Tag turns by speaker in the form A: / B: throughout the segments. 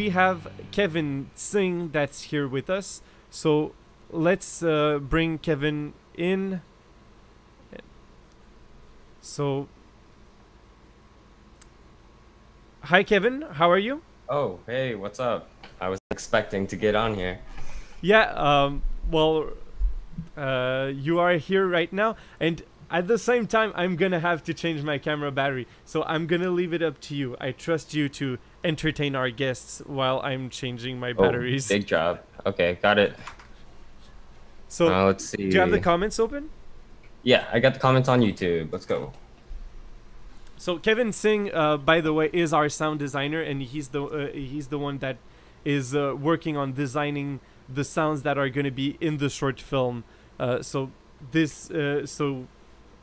A: we have Kevin Tsing that's here with us. So let's bring Kevin in. So, hi Kevin, how are you?
B: Oh, hey, what's up? I was expecting to get on here.
A: Yeah, well, you are here right now, and at the same time, I'm gonna have to change my camera battery. So I'm gonna leave it up to you. I trust you to entertain our guests while I'm changing my
B: Oh,
A: batteries.
B: big job. Okay, got it.
A: So,
B: Let's
A: do you have the
B: see.
A: comments open?
B: Yeah, I got the comments on YouTube. Let's go.
A: So Kevin Singh, by the way, is our sound designer, and he's the one that is working on designing the sounds that are going to be in the short film. So this,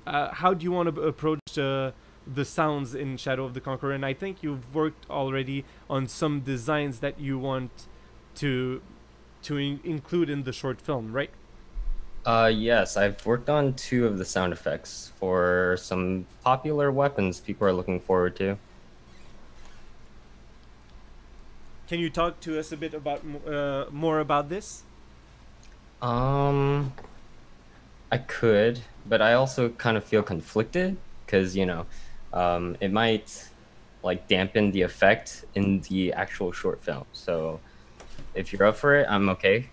A: how do you want to approach the sounds in Shadow of the Conqueror? And I think you've worked already on some designs that you want to include in the short film, right?
B: Yes, I've worked on 2 of the sound effects for some popular weapons people are looking forward to.
A: Can you talk to us a bit about more about this?
B: Um, I could, but I also kind of feel conflicted because, it might like dampen the effect in the actual short film. So if you're up for it, I'm okay.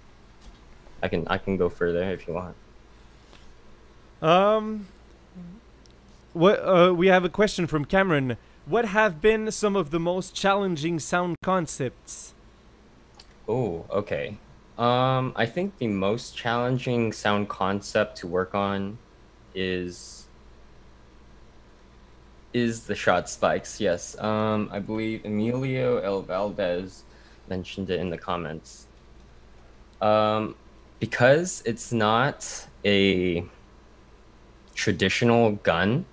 B: I can go further if you want.
A: Um, what we have a question from Cameron. What have been some of the most challenging sound concepts?
B: Oh, okay. I think the most challenging sound concept to work on is the shot spikes. Yes. I believe Emilio El Valdez mentioned it in the comments. Um, because it's not a traditional gun,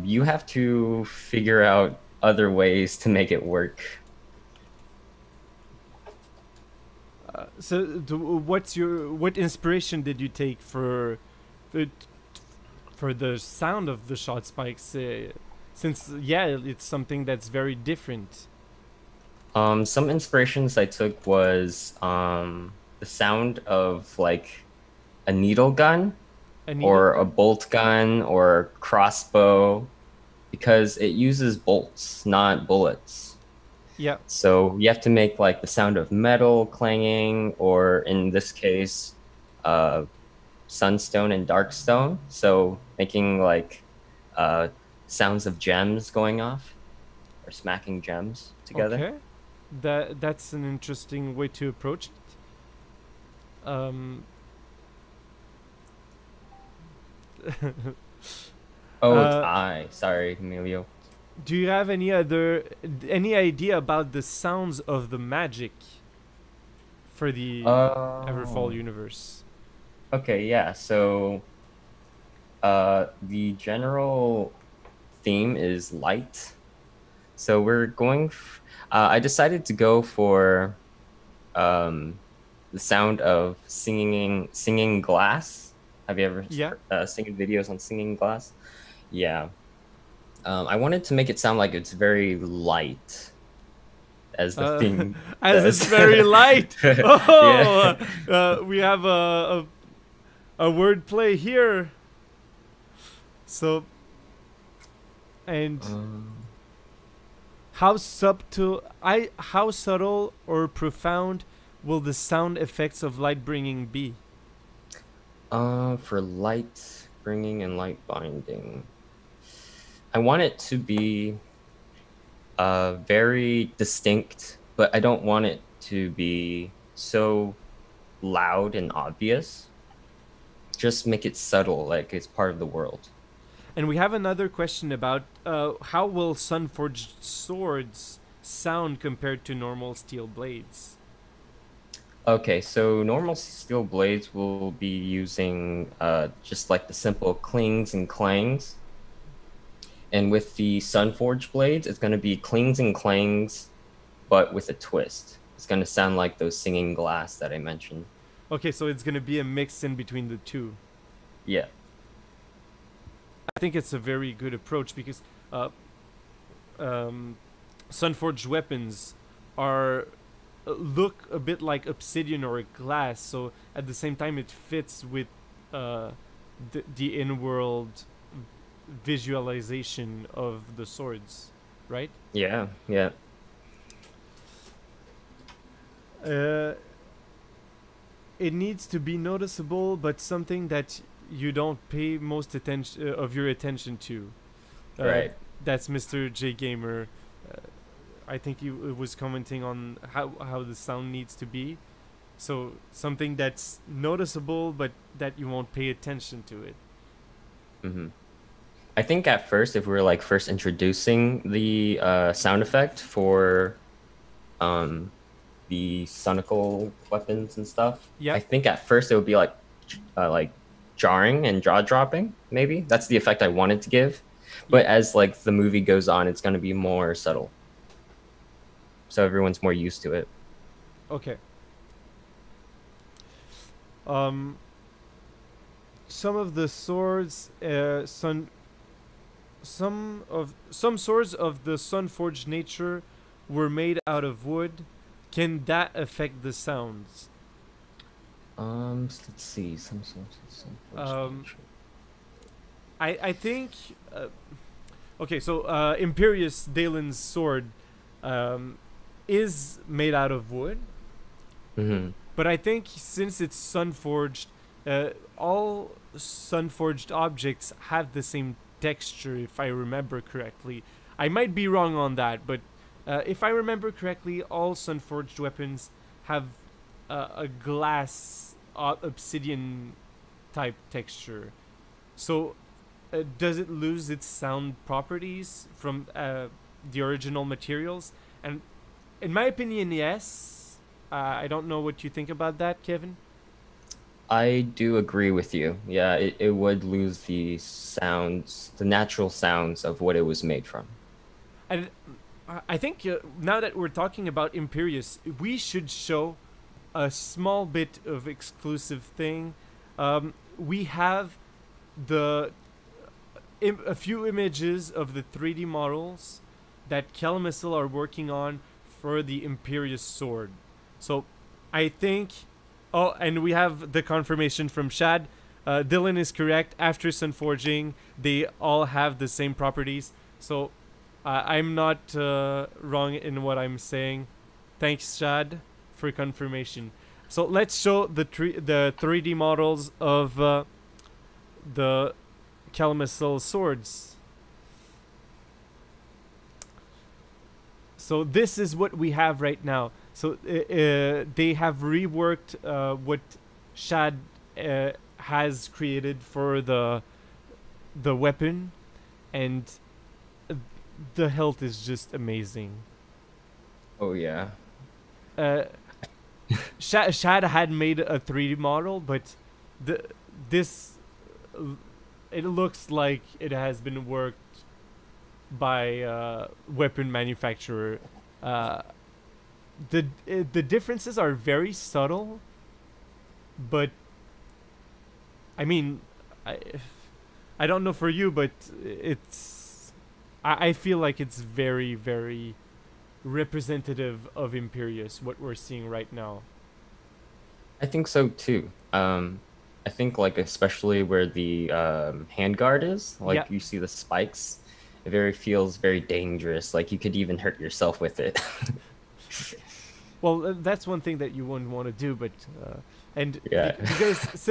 B: you have to figure out other ways to make it work.
A: What inspiration did you take uh, for the sound of the shot spikes? Since yeah, it's something that's very different.
B: Some inspirations I took was the sound of like a needle gun
A: A needle
B: or a
A: gun?
B: bolt gun or a crossbow because it uses bolts, not bullets.
A: Yeah.
B: So you have to make like the sound of metal clanging, or in this case, uh, sunstone and darkstone. So making like uh, sounds of gems going off or smacking gems together.
A: Okay. That's an interesting way to approach it.
B: Oh, it's
A: uh,
B: I. Sorry, Emilio.
A: do you have any idea about the sounds of the magic for the Everfall
B: Oh,
A: universe?
B: okay, yeah. So, the general theme is light. So we're going. I decided to go for um, the sound of singing glass. Have you ever
A: Yeah.
B: seen videos on singing glass? Yeah. I wanted to make it sound like it's very light, as the
A: Uh,
B: theme
A: as it's
B: does.
A: very light.
B: Yeah.
A: Oh, we have a word play here. So, and
B: Um,
A: how subtle or profound will the sound effects of light bringing be?
B: for light bringing and light binding, I want it to be very distinct, but I don't want it to be so loud and obvious. Just make it subtle, like it's part of the world.
A: And we have another question about how will Sunforged swords sound compared to normal steel blades?
B: Okay, so normal steel blades will be using just like the simple clings and clangs. And with the Sunforge blades, it's going to be clings and clangs, but with a twist. It's going to sound like those singing glass that I mentioned.
A: Okay, so it's gonna be a mix in between the two.
B: Yeah.
A: I think it's a very good approach because uh, Sunforged weapons are look a bit like obsidian or glass. So at the same time, it fits with the in-world visualization of the swords, right?
B: Yeah, yeah.
A: Uh, it needs to be noticeable, but something that you don't pay most attention of your attention to. Uh,
B: Right.
A: that's Mr. J Gamer. Uh, I think he was commenting on how the sound needs to be. So something that's noticeable, but that you won't pay attention to it.
B: Hmm. I think at first, if we were like first introducing the sound effect for um, the sonical weapons and stuff, I
A: Yeah.
B: think at first it would be like jarring and jaw dropping. Maybe that's the effect I wanted to give.
A: Yeah.
B: But as like the movie goes on, it's going to be more subtle, so everyone's more used to it.
A: Okay. Um. Some of the swords, some swords of the Sunforged nature were made out of wood. Can that affect the sounds?
B: Let's see. Some
A: Um, I think. Okay, so Imperius Dalen's sword is made out of wood,
B: Mm-hmm.
A: but I think since it's Sunforged, all Sunforged objects have the same texture, if I remember correctly. I might be wrong on that, but if I remember correctly, all Sunforged weapons have a glass obsidian type texture. So, does it lose its sound properties from the original materials? And in my opinion, yes. I don't know what you think about that, Kevin.
B: I do agree with you. Yeah, it would lose the sounds, the natural sounds of what it was made from.
A: And I think now that we're talking about Imperius, we should show a small bit of exclusive thing. We have the a few images of the 3D models that Kelmissil are working on for the Imperius sword. So I think. Oh, and we have the confirmation from Shad. Dylan is correct. After Sunforging, they all have the same properties. So I'm not wrong in what I'm saying. Thanks, Shad, for confirmation. So let's show the 3D models of the Kelmissil swords. So this is what we have right now. So they have reworked what Shad has created for the weapon, and the health is just amazing.
B: Oh yeah.
A: Uh, Shad had made a 3D model, but this it looks like it has been worked by weapon manufacturer. The differences are very subtle, but I mean, I I don't know for you, but it's I feel like it's very very representative of Imperius, what we're seeing right now.
B: I think so too. I think like especially where the handguard is,
A: Yeah.
B: like you see the spikes, it very feels very dangerous. Like you could even hurt yourself with it.
A: Well, that's one thing that you wouldn't want to do, but and
B: Yeah.
A: because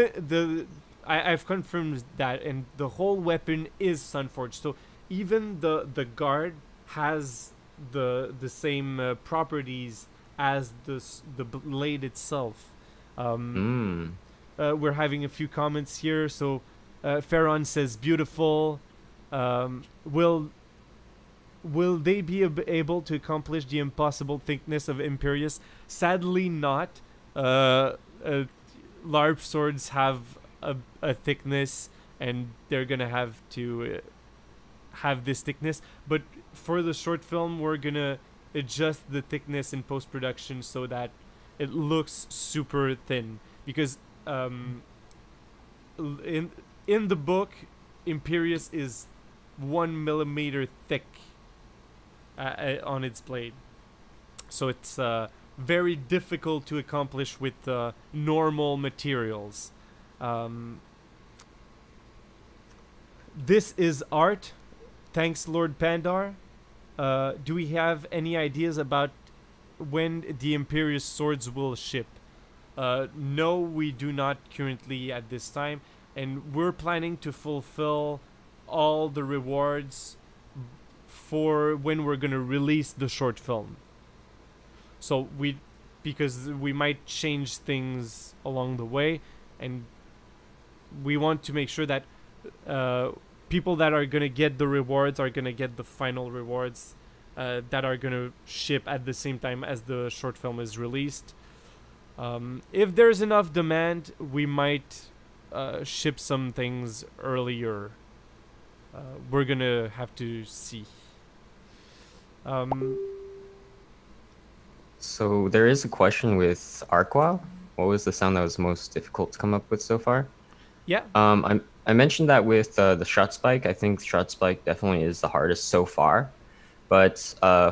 A: I've confirmed that, and the whole weapon is Sunforged. So even the guard has the same properties as the blade itself.
B: Mm.
A: We're having a few comments here. So Farron says beautiful. Will they be able to accomplish the impossible thickness of Imperius? Sadly, not. LARP swords have a thickness, and they're gonna have to have this thickness. But for the short film, we're gonna adjust the thickness in post production so that it looks super thin. Because in the book, Imperius is 1 millimeter thick. on its blade. So it's very difficult to accomplish with normal materials. This is art. Thanks, Lord Pandar. Do we have any ideas about when the Imperious swords will ship? No, we do not currently at this time, and we're planning to fulfill all the rewards for when we're gonna release the short film. So because we might change things along the way, and we want to make sure that people that are gonna get the rewards are gonna get the final rewards that are gonna ship at the same time as the short film is released. If there's enough demand, we might ship some things earlier. We're gonna have to see.
B: So there is a question with Arqua. What was the sound that was most difficult to come up with so far?
A: Yeah.
B: I mentioned that with the shot spike. I think shot spike definitely is the hardest so far. But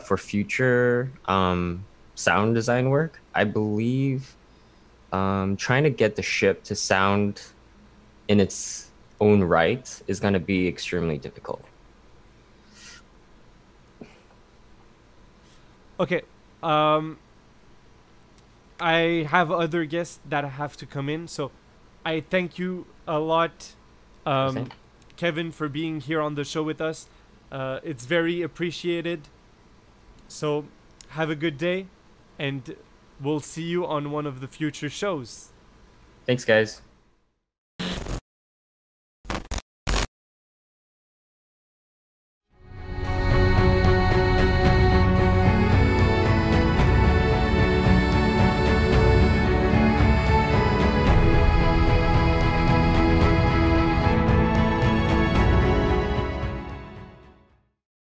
B: for future sound design work, I believe trying to get the ship to sound in its own right is going to be extremely difficult.
A: Okay. I have other guests that have to come in, so I thank you a lot, Kevin, for being here on the show with us. It's very appreciated. So have a good day, and we'll see you on one of the future shows.
B: Thanks, guys.